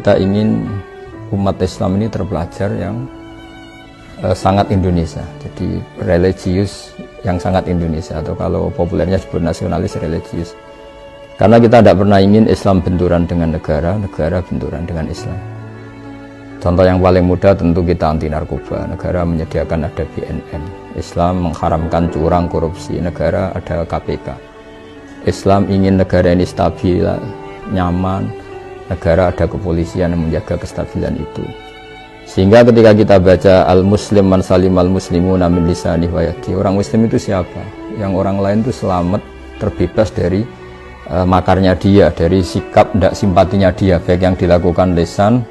kita ingin umat Islam ini terpelajar yang sangat Indonesia, jadi religius yang sangat Indonesia, atau kalau populernya disebut nasionalis religius. Karena kita tidak pernah ingin Islam benturan dengan negara, negara benturan dengan Islam. Contoh yang paling mudah tentu kita anti narkoba, negara menyediakan ada BNN. Islam mengharamkan curang, korupsi, negara ada KPK. Islam ingin negara ini stabil, nyaman, negara ada kepolisian yang menjaga kestabilan itu. Sehingga ketika kita baca al-muslim man salimal muslimuna min lisanihi wa yadihi, orang muslim itu siapa? Yang orang lain itu selamat, terbebas dari makarnya dia, dari sikap tidak simpatinya dia, baik yang dilakukan lisan,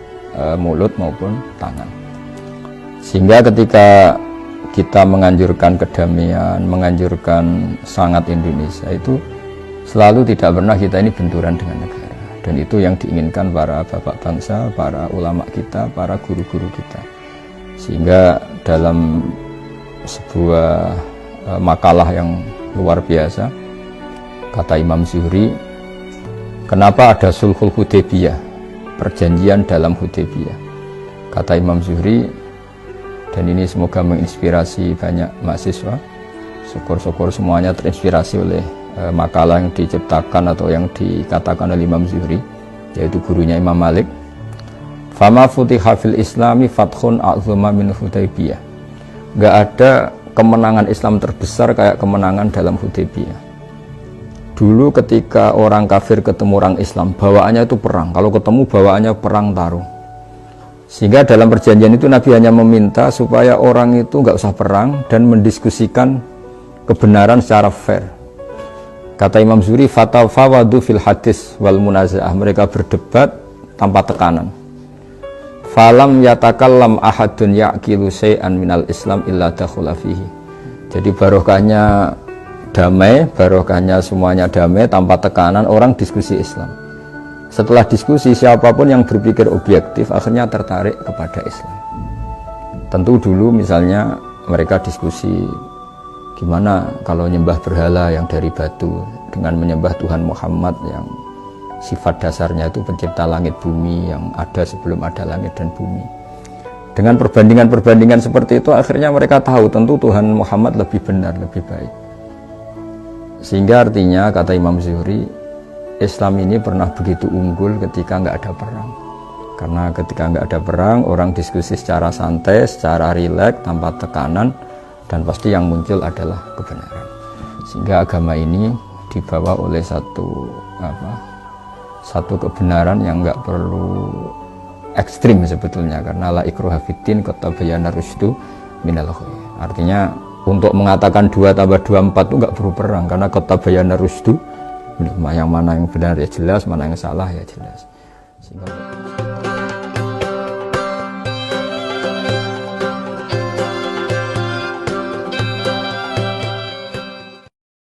mulut maupun tangan. Sehingga ketika kita menganjurkan kedamaian, menganjurkan sangat Indonesia, itu selalu tidak pernah kita ini benturan dengan negara. Dan itu yang diinginkan para bapak bangsa, para ulama kita, para guru-guru kita. Sehingga dalam sebuah makalah yang luar biasa, kata Imam Zuhri, kenapa ada sulhul Hudaybiyah, perjanjian dalam Hudaybiyah? Kata Imam Zuhri, dan ini semoga menginspirasi banyak mahasiswa, syukur-syukur semuanya terinspirasi oleh makalah yang diciptakan atau yang dikatakan oleh Imam Zuhri, yaitu gurunya Imam Malik. Fama futiha fil islami fathun a'zuma min Hudaybiyah. Gak ada kemenangan Islam terbesar kayak kemenangan dalam Hudaybiyah. Dulu ketika orang kafir ketemu orang Islam, bawaannya itu perang. Kalau ketemu bawaannya perang tarung. Sehingga dalam perjanjian itu Nabi hanya meminta supaya orang itu nggak usah perang dan mendiskusikan kebenaran secara fair. Kata Imam Zuhri, fatawadu fil hadis wal munazaah, mereka berdebat tanpa tekanan. Falam yatakallam ahadun ya'qilu syai'an minal Islam illa dakhula fihi. Jadi barokahnya damai, barokahnya semuanya damai tanpa tekanan, orang diskusi Islam. Setelah diskusi, siapapun yang berpikir objektif akhirnya tertarik kepada Islam. Tentu dulu misalnya mereka diskusi gimana kalau nyembah berhala yang dari batu dengan menyembah Tuhan Muhammad yang sifat dasarnya itu pencipta langit bumi, yang ada sebelum ada langit dan bumi. Dengan perbandingan-perbandingan seperti itu akhirnya mereka tahu tentu Tuhan Muhammad lebih benar, lebih baik. Sehingga artinya kata Imam Zuhri, Islam ini pernah begitu unggul ketika nggak ada perang. Karena ketika nggak ada perang, orang diskusi secara santai, secara rileks, tanpa tekanan, dan pasti yang muncul adalah kebenaran. Sehingga agama ini dibawa oleh satu kebenaran yang nggak perlu ekstrim sebetulnya, karena la ikraha fiddin qad tabayyana rusydu minal ghayy. Artinya untuk mengatakan 2 tambah 2 4 itu nggak perlu perang, karena qad tabayyana rusydu, yang mana yang benar ya jelas, mana yang salah ya jelas. Sehingga